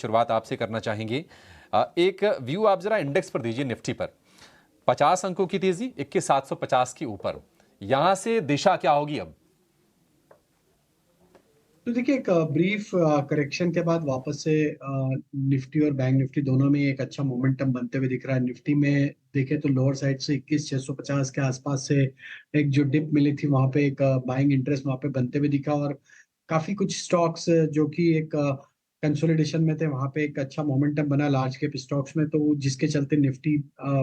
शुरुआत आपसे करना चाहेंगे। एक व्यू आप जरा इंडेक्स पर दीजिए निफ्टी पर। 50 अंकों की तेजी 21,750 के ऊपर, यहां से दिशा क्या होगी अब? तो देखिए एक ब्रीफ करेक्शन के बाद वापस से निफ्टी और बैंक निफ्टी दोनों में एक अच्छा मोमेंटम बनते हुए दिख रहा है। निफ्टी में देखें तो लोअर साइड से 21,650 के आसपास से एक जो डिप मिली थी वहां पे एक बाइंग इंटरेस्ट वहां पे बनते हुए दिखा, और काफी कुछ स्टॉक्स जो कि एक कंसोलिडेशन में थे वहां पे एक अच्छा मोमेंटम बना लार्ज कैप स्टॉक्स में, तो जिसके चलते निफ्टी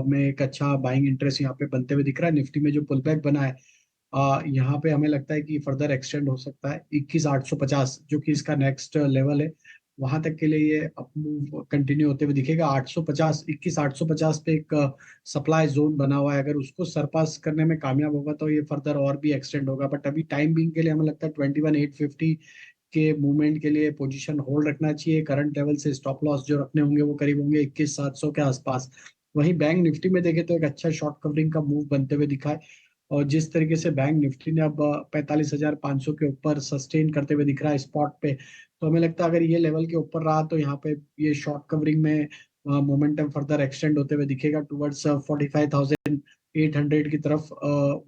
में एक अच्छा बाइंग इंटरेस्ट यहाँ पे बनते हुए दिख रहा है। निफ्टी में जो पुल बैक बना है यहाँ पे हमें लगता है कि फर्दर एक्सटेंड हो सकता है 21,850 जो कि इसका नेक्स्ट लेवल है, वहां तक के लिए ये अप मूव कंटिन्यू होते हुए दिखेगा। 850 21,850 पे एक सप्लाई जोन बना हुआ है, अगर उसको सरपास करने में कामयाब होगा तो ये फर्दर और भी एक्सटेंड होगा, बट अभी टाइम बिंग के लिए हमें लगता है 21,850 के मूवमेंट के लिए पोजीशन होल्ड रखना चाहिए। करंट लेवल से स्टॉप लॉस जो रखने होंगे वो करीब होंगे 21,700 के आसपास। वहीं बैंक निफ्टी में देखें तो एक अच्छा शॉर्ट कवरिंग का मूव बनते हुए दिखा है, और जिस तरीके से बैंक निफ्टी ने अब 45,500 के ऊपर सस्टेन करते हुए दिख रहा है स्पॉट पे, तो हमें लगता है अगर ये लेवल के ऊपर रहा तो यहाँ पे ये शॉर्ट कवरिंग में मोमेंटम फर्दर एक्सटेंड होते हुए दिखेगा टुवर्ड्स 45,800 की तरफ।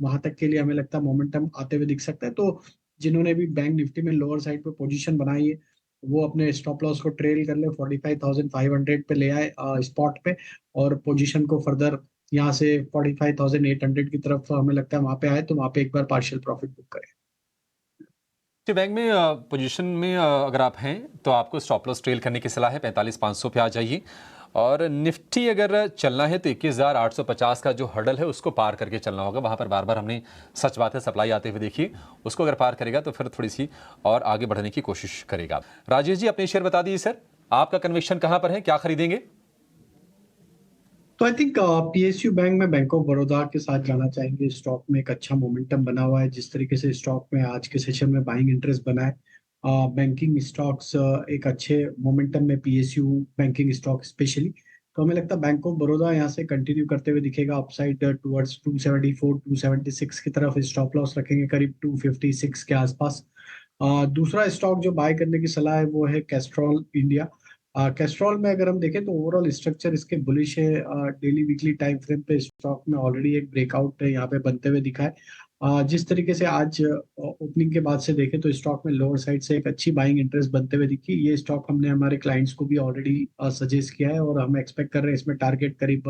वहां तक के लिए हमें लगता है मोमेंटम आते हुए दिख सकता है। तो जिन्होंने भी बैंक निफ्टी में लोअर साइड पे पोजीशन बनाई है वो अपने स्टॉप लॉस को ट्रेल कर ले, 45,500 पे ले आए स्पॉट पे, और पोजीशन को फर्दर यहाँ से 45,800 की तरफ हमें लगता है वहां पे आए तो वहां पे एक बार पार्शियल प्रॉफिट बुक करें। निफ्टी बैंक में पोजीशन में अगर आप हैं तो आपको स्टॉप लॉस ट्रेल करने की सलाह है। 45,500 पे आ जाइए। और निफ्टी अगर चलना है तो 21,850 का जो हर्डल है उसको पार करके चलना होगा। वहां पर बार बार हमने, सच बात है, सप्लाई आते हुए देखिए, उसको अगर पार करेगा तो फिर थोड़ी सी और आगे बढ़ने की कोशिश करेगा। राजेश जी, अपने शेयर बता दीजिए सर, आपका कन्विक्शन कहां पर है, क्या खरीदेंगे? तो आई थिंक पीएसयू बैंक में बैंक ऑफ बड़ौदा के साथ जाना चाहेंगे। स्टॉक में एक अच्छा मोमेंटम बना हुआ है, जिस तरीके से स्टॉक में आज के सेशन में बाइंग इंटरेस्ट बना है। बैंकिंग स्टॉक्स एक अच्छे मोमेंटम में, पीएसयू बैंकिंग स्टॉक स्पेशली, तो हमें लगता है बैंक ऑफ बड़ौदा यहाँ से कंटिन्यू करते हुए दिखेगा अपसाइड टुवर्ड्स 274 276 की तरफ। स्टॉप लॉस रखेंगे करीब 256 के आसपास। दूसरा स्टॉक जो बाय करने की सलाह है वो है कैस्ट्रॉल इंडिया। कैस्ट्रॉल में अगर हम देखें तो ओवरऑल स्ट्रक्चर इसके बुलिश है। डेली वीकली टाइम फ्रेम पे स्टॉक में ऑलरेडी एक ब्रेकआउट है यहाँ पे बनते हुए दिखा है। जिस तरीके से आज ओपनिंग के बाद से देखें तो स्टॉक में लोअर साइड से एक अच्छी बाइंग इंटरेस्ट बनते हुए दिखी। ये स्टॉक हमने हमारे क्लाइंट्स को भी ऑलरेडी सजेस्ट किया है, और हम एक्सपेक्ट कर रहे हैं इसमें टारगेट करीब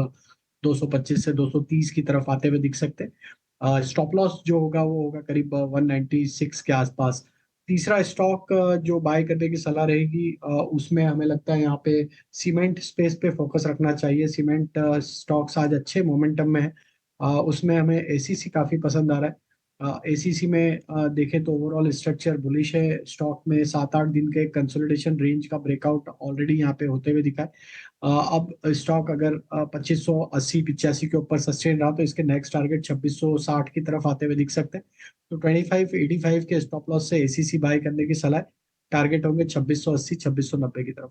225 से 230 की तरफ आते हुए दिख सकते हैं। स्टॉप लॉस जो होगा वो होगा करीब 196 के आसपास। तीसरा स्टॉक जो बाय करने की सलाह रहेगी उसमें हमें लगता है यहाँ पे सीमेंट स्पेस पे फोकस रखना चाहिए। सीमेंट स्टॉक्स आज अच्छे मोमेंटम में है। उसमें हमें एसीसी काफी पसंद आ रहा है। एसीसी में देखें तो ओवरऑल स्ट्रक्चर बुलिश है। स्टॉक में 7-8 दिन के कंसोलिडेशन रेंज का ब्रेकआउट ऑलरेडी यहाँ पे होते हुए दिखा है। अब स्टॉक अगर 2580-85 के ऊपर सस्टेन रहा तो इसके नेक्स्ट टारगेट 2660 की तरफ आते हुए दिख सकते हैं। तो 2585 के स्टॉप लॉस से एसीसी बाय करने की सलाह है। टारगेट होंगे 2680 2690 की तरफ।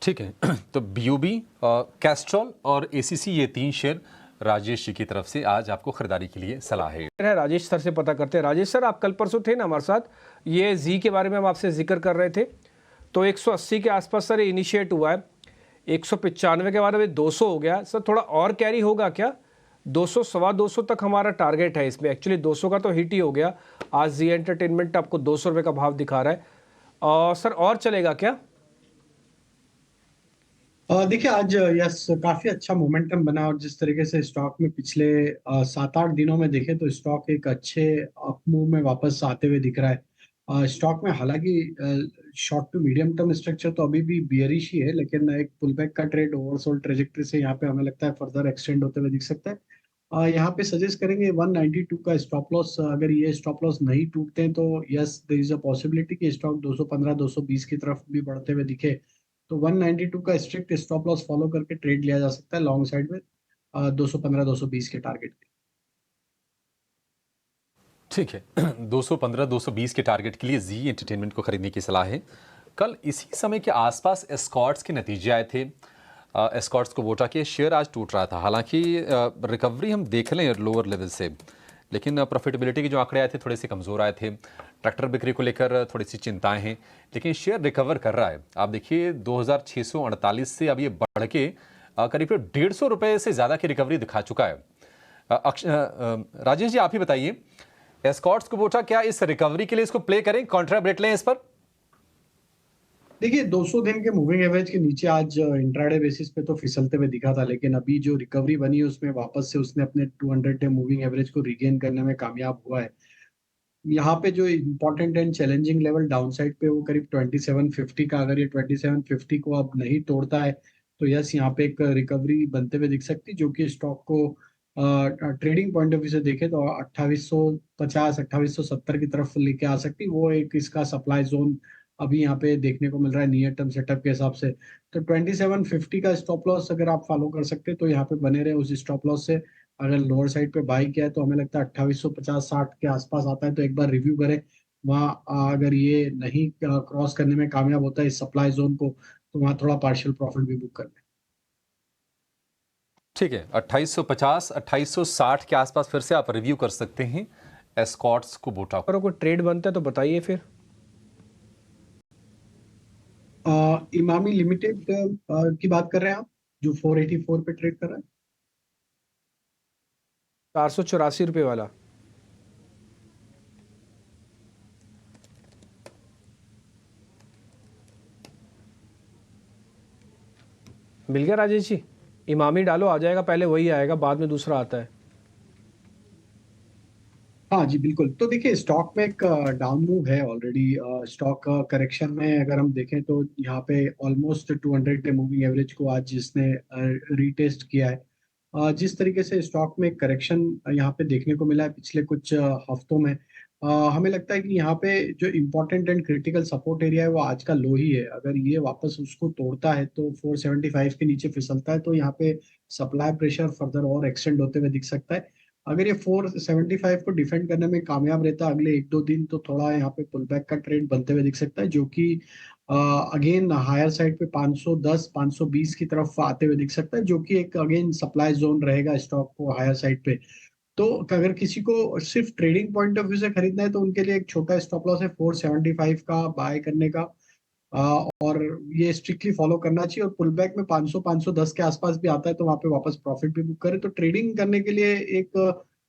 ठीक है। तो बीओबी, कैस्ट्रॉल और एसीसी, ये तीन शेयर राजेश जी की तरफ से आज आपको खरीदारी के लिए सलाह है। राजेश सर से पता करते हैं। राजेश सर, आप कल परसों थे ना हमारे साथ, ये जी के बारे में हम आपसे जिक्र कर रहे थे, तो 180 के आसपास सर इनिशिएट हुआ है। 195 के बाद अभी 200 हो गया सर, थोड़ा और कैरी होगा क्या? 200 सवा 200 तक हमारा टारगेट है इसमें। एक्चुअली 200 का तो हिट ही हो गया। आज जी एंटरटेनमेंट आपको 200 रुपये का भाव दिखा रहा है, और सर और चलेगा क्या? देखिए आज यस काफी अच्छा मोमेंटम बना, और जिस तरीके से स्टॉक में पिछले 7-8 दिनों में देखे तो स्टॉक एक अच्छे अप मूव में वापस आते हुए दिख रहा है। स्टॉक में हालांकि short to medium term structure तो अभी भी बियरिश ही है, लेकिन एक पुलबैक का ट्रेड ओवरसोल्ड ट्रेजेक्टरी से यहाँ पे हमें लगता है फर्दर एक्सटेंड होते हुए दिख सकता है। यहाँ पे सजेस्ट करेंगे 192 का स्टॉप लॉस। अगर ये स्टॉप लॉस नहीं टूटते हैं तो yes there is a possibility कि स्टॉक 215 220 की तरफ भी बढ़ते हुए दिखे। तो 192 का स्ट्रिक्ट स्टॉप लॉस फॉलो करके ट्रेड लिया जा सकता है लॉन्ग साइड में 215 220 के टारगेट पे। ठीक है। 215 220 के टारगेट के लिए जी एंटरटेनमेंट को खरीदने की सलाह है। कल इसी समय के आसपास एस्कॉर्ट्स के नतीजे आए थे। एस्कॉर्ट्स को वोटा के शेयर आज टूट रहा था। हालांकि रिकवरी हम देख लें लोअर लेवल से, लेकिन प्रॉफिटेबिलिटी के जो आंकड़े आए थे थोड़े से कमज़ोर आए थे। ट्रैक्टर बिक्री को लेकर थोड़ी सी चिंताएं हैं, लेकिन शेयर रिकवर कर रहा है। आप देखिए 2648 से अब ये बढ़ के करीब 150 रुपये से ज़्यादा की रिकवरी दिखा चुका है। राजेश जी, आप ही बताइए, एस्कॉर्ट्स कुबोटा क्या इस रिकवरी के लिए इसको प्ले करें, कॉन्ट्रा रेट लें इस पर? देखिए 200 दिन के मूविंग एवरेज के नीचे आज इंट्राडे बेसिस पे तो फिसलते हुए दिखा था, लेकिन अभी जो रिकवरी बनी है उसमें वापस से उसने अपने 200 डे मूविंग एवरेज को रिगेन करने में कामयाब हुआ है। यहाँ पे जो important and challenging level down side पे वो करीब 2750 का, अगर ये 2750 को अब नहीं तोड़ता है तो यस यहाँ पे एक रिकवरी बनते हुए दिख सकती है, जो कि स्टॉक को ट्रेडिंग पॉइंट ऑफ व्यू से देखें तो 2850 2870 की तरफ लेके आ सकती। वो एक इसका सप्लाई जोन अभी यहाँ पे देखने को मिल रहा है नियर टर्म सेटअप के हिसाब से। तो 2750 का स्टॉप लॉस अगर आप फॉलो कर सकते हैं तो यहाँ पे बने रहे उस स्टॉप लॉस से। अगर लोअर साइड पे बाई किया है तो हमें लगता है 2850-60 के आसपास आता है, तो एक बार रिव्यू करें वहाँ। अगर ये नहीं क्रॉस करने में कामयाब होता है इस सप्लाई जोन को, तो वहाँ थोड़ा पार्शियल प्रॉफिट भी बुक कर लें। ठीक है, 2850 2860 के आसपास फिर से आप रिव्यू कर सकते हैं एस्कॉर्ट्स कुबोटा को। अगर कोई ट्रेड बनता है तो बताइए फिर। इमामी लिमिटेड की बात कर रहे हैं आप, जो 484 पे ट्रेड कर रहा है? 484 रुपये वाला। मिल गया राजेश जी? इमामी डालो, आ जाएगा, पहले वही आएगा, बाद में दूसरा आता है। हाँ जी बिल्कुल। तो देखिए स्टॉक में एक डाउन मूव है ऑलरेडी। स्टॉक करेक्शन में अगर हम देखें तो यहाँ पे ऑलमोस्ट 200 डे मूविंग एवरेज को आज जिसने रीटेस्ट किया है। जिस तरीके से स्टॉक में करेक्शन यहाँ पे देखने को मिला है पिछले कुछ हफ्तों में, हमें लगता है कि यहाँ पे जो important and critical support area है वो आज का लो ही है। अगर ये वापस उसको तोड़ता है तो 475 के नीचे फिसलता है तो यहाँ पे सप्लाई प्रेशर फर्दर और एक्सटेंड होते हुए दिख सकता है। अगर ये 475 को डिफेंड करने में कामयाब रहता अगले 1-2 दिन, तो थोड़ा यहाँ पे पुल बैक का ट्रेंड बनते हुए दिख सकता है, जो कि अगेन हायर साइड पे 510 520 की तरफ आते हुए दिख सकता है, जो कि एक अगेन सप्लाई जोन रहेगा स्टॉक को हायर साइड पे। तो अगर किसी को सिर्फ ट्रेडिंग पॉइंट ऑफ व्यू से खरीदना है तो उनके लिए एक छोटा स्टॉप लॉस है 475 का बाय करने का। और ये स्ट्रिक्टली फॉलो करना चाहिए, और पुल बैक में 500 510 के आसपास भी आता है तो वहां पे वापस प्रॉफिट भी बुक करे। तो ट्रेडिंग करने के लिए एक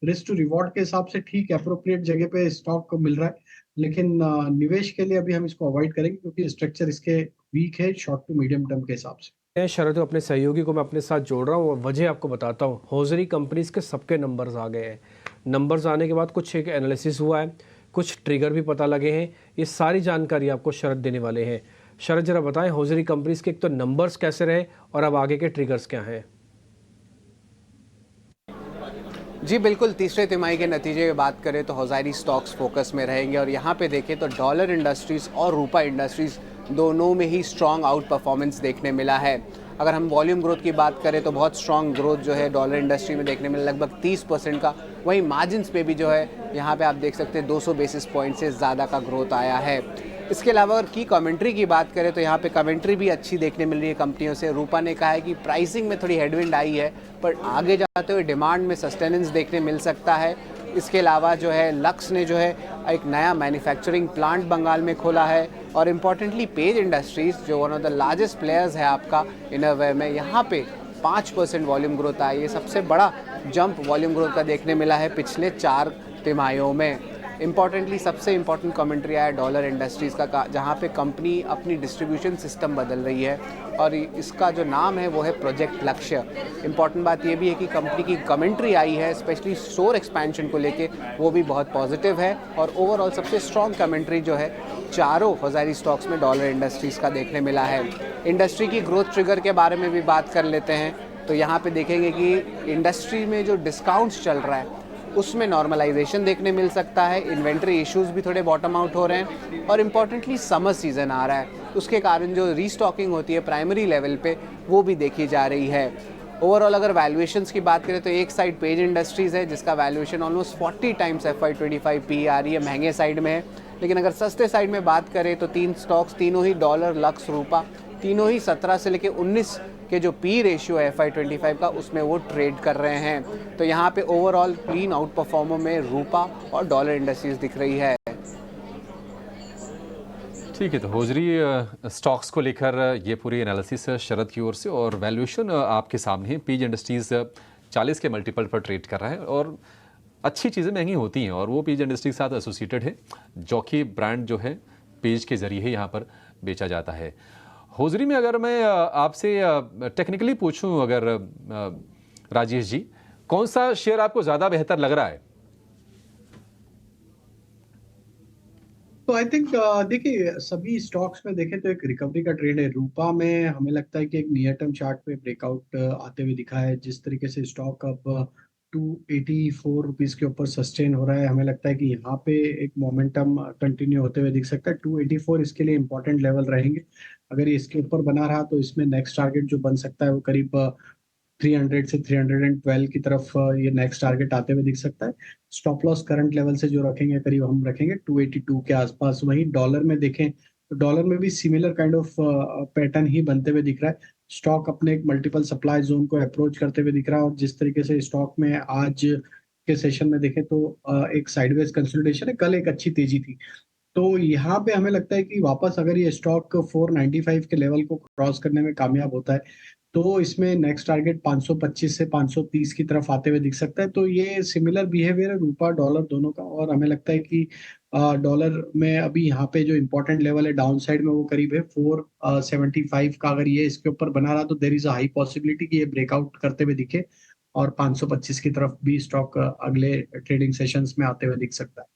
रिस्क टू रिवॉर्ड के हिसाब से ठीक अप्रोप्रिएट जगह पे स्टॉक मिल रहा है, लेकिन निवेश के लिए अभी हम इसको अवॉइड करेंगे क्योंकि स्ट्रक्चर इसके वीक है शॉर्ट टू मीडियम टर्म के हिसाब से। शरद, अपने सहयोगी को मैं अपने साथ जोड़ रहा हूँ और वजह आपको बताता हूँ। हौजरी कंपनीज के सबके नंबर्स आ गए हैं। नंबर्स आने के बाद कुछ एक एनालिसिस हुआ है, कुछ ट्रिगर भी पता लगे हैं। ये सारी जानकारी आपको शरद देने वाले हैं। शरद, जरा बताएं हौजरी कंपनीज के एक तो नंबर्स कैसे रहे और अब आगे के ट्रिगर्स क्या हैं? जी बिल्कुल, तीसरे तिमाही के नतीजे की बात करें तो हौजारी स्टॉक्स फोकस में रहेंगे, और यहाँ पे देखें तो डॉलर इंडस्ट्रीज़ और रूपा इंडस्ट्रीज़ दोनों में ही स्ट्रॉन्ग आउट परफॉर्मेंस देखने मिला है। अगर हम वॉल्यूम ग्रोथ की बात करें तो बहुत स्ट्रॉन्ग ग्रोथ जो है डॉलर इंडस्ट्री में देखने मिला, लगभग 30% का। वहीं मार्जिन्स पे भी जो है यहाँ पे आप देख सकते हैं 200 बेसिस पॉइंट से ज़्यादा का ग्रोथ आया है। इसके अलावा अगर की कमेंट्री की बात करें तो यहाँ पे कमेंट्री भी अच्छी देखने मिल रही है कंपनियों से। रूपा ने कहा है कि प्राइसिंग में थोड़ी हेडविंड आई है, पर आगे जाते हुए डिमांड में सस्टेनेंस देखने मिल सकता है। इसके अलावा जो है लक्स ने जो है एक नया मैन्युफैक्चरिंग प्लांट बंगाल में खोला है, और इम्पॉर्टेंटली पेज इंडस्ट्रीज़ जो one of the largest players है आपका इनरवेयर में, यहाँ पे 5% वॉल्यूम ग्रोथ आई। ये सबसे बड़ा जंप वॉल्यूम ग्रोथ का देखने मिला है पिछले 4 तिमाहियों में। इम्पॉर्टेंटली सबसे इम्पॉर्टेंट कमेंट्री आया डॉलर इंडस्ट्रीज़ का, जहाँ पे कंपनी अपनी डिस्ट्रीब्यूशन सिस्टम बदल रही है, और इसका जो नाम है वो है प्रोजेक्ट लक्ष्य। इम्पॉर्टेंट बात ये भी है कि कंपनी की कमेंट्री आई है स्पेशली स्टोर एक्सपेंशन को लेके, वो भी बहुत पॉजिटिव है। और ओवरऑल सबसे स्ट्रॉन्ग कमेंट्री जो है चारों हज़ारी स्टॉक्स में डॉलर इंडस्ट्रीज़ का देखने मिला है। इंडस्ट्री की ग्रोथ ट्रिगर के बारे में भी बात कर लेते हैं, तो यहाँ पे देखेंगे कि इंडस्ट्री में जो डिस्काउंट्स चल रहा है उसमें नॉर्मलाइजेशन देखने मिल सकता है। इन्वेंट्री इश्यूज भी थोड़े बॉटम आउट हो रहे हैं, और इम्पॉर्टेंटली समर सीज़न आ रहा है, उसके कारण जो रीस्टॉकिंग होती है प्राइमरी लेवल पे वो भी देखी जा रही है। ओवरऑल अगर वैल्यूएशंस की बात करें तो एक साइड पेज इंडस्ट्रीज़ है जिसका valuation almost 40 times FY25 PE आ रही है, महंगे साइड में है। लेकिन अगर सस्ते साइड में बात करें तो 3 स्टॉक्स, तीनों ही डॉलर, लक्स, रूपा, तीनों ही 17 से लेके 19 के जो पी रेशियो है FY25 का, उसमें वो ट्रेड कर रहे हैं। तो यहाँ पे ओवरऑल क्लीन आउट परफॉर्मर में रूपा और डॉलर इंडस्ट्रीज दिख रही है। ठीक है, तो होजरी स्टॉक्स को लेकर ये पूरी एनालिसिस शरद की ओर से, और वैल्यूएशन आपके सामने है। पेज इंडस्ट्रीज़ 40 के मल्टीपल पर ट्रेड कर रहा है, और अच्छी चीज़ें महंगी होती हैं, और वो पेज इंडस्ट्री के साथ एसोसिएटेड है। जॉकी ब्रांड जो है पेज के ज़रिए ही यहाँ पर बेचा जाता है। होजरी में अगर मैं आपसे टेक्निकली पूछूं, अगर राजेश जी, कौन सा शेयर आपको ज़्यादा बेहतर लग रहा है? तो आई थिंक देखिए, सभी स्टॉक्स में देखें तो एक रिकवरी का ट्रेंड है। रूपा में हमें लगता है कि एक नियर टर्म चार्ट पे ब्रेकआउट आते हुए दिखा है। जिस तरीके से स्टॉक अब 284 रुपीज के ऊपर सस्टेन हो रहा है, हमें लगता है कि यहाँ पे एक मोमेंटम कंटिन्यू होते हुए दिख सकता है। 284 इसके लिए इंपॉर्टेंट लेवल रहेंगे। अगर ये इसके ऊपर बना रहा तो इसमें नेक्स्ट टारगेट जो बन सकता है वो करीब 300 से 312 की तरफ ये नेक्स्ट टारगेट आते हुए दिख सकता है। स्टॉप लॉस करंट लेवल से जो रखेंगे, करीब हम रखेंगे 282 के आसपास। वहीं डॉलर में देखें तो डॉलर में भी सिमिलर काइंड ऑफ पैटर्न ही बनते हुए दिख रहा है। स्टॉक अपने एक मल्टीपल सप्लाई जोन को अप्रोच करते हुए दिख रहा है, और जिस तरीके से स्टॉक में आज के सेशन में देखें तो एक साइडवेज कंसोलिडेशन है। कल एक अच्छी तेजी थी, तो यहाँ पे हमें लगता है कि वापस अगर ये स्टॉक 495 के लेवल को क्रॉस करने में कामयाब होता है तो इसमें नेक्स्ट टारगेट 525 से 530 की तरफ आते हुए दिख सकता है। तो ये सिमिलर बिहेवियर है रूपा डॉलर दोनों का, और हमें लगता है कि डॉलर में अभी यहाँ पे जो इंपॉर्टेंट लेवल है डाउन साइड में वो करीब है 475 का। अगर ये इसके ऊपर बना रहा तो there is a high possibility कि ये ब्रेकआउट करते हुए दिखे, और 525 की तरफ भी स्टॉक अगले ट्रेडिंग सेशंस में आते हुए दिख सकता है।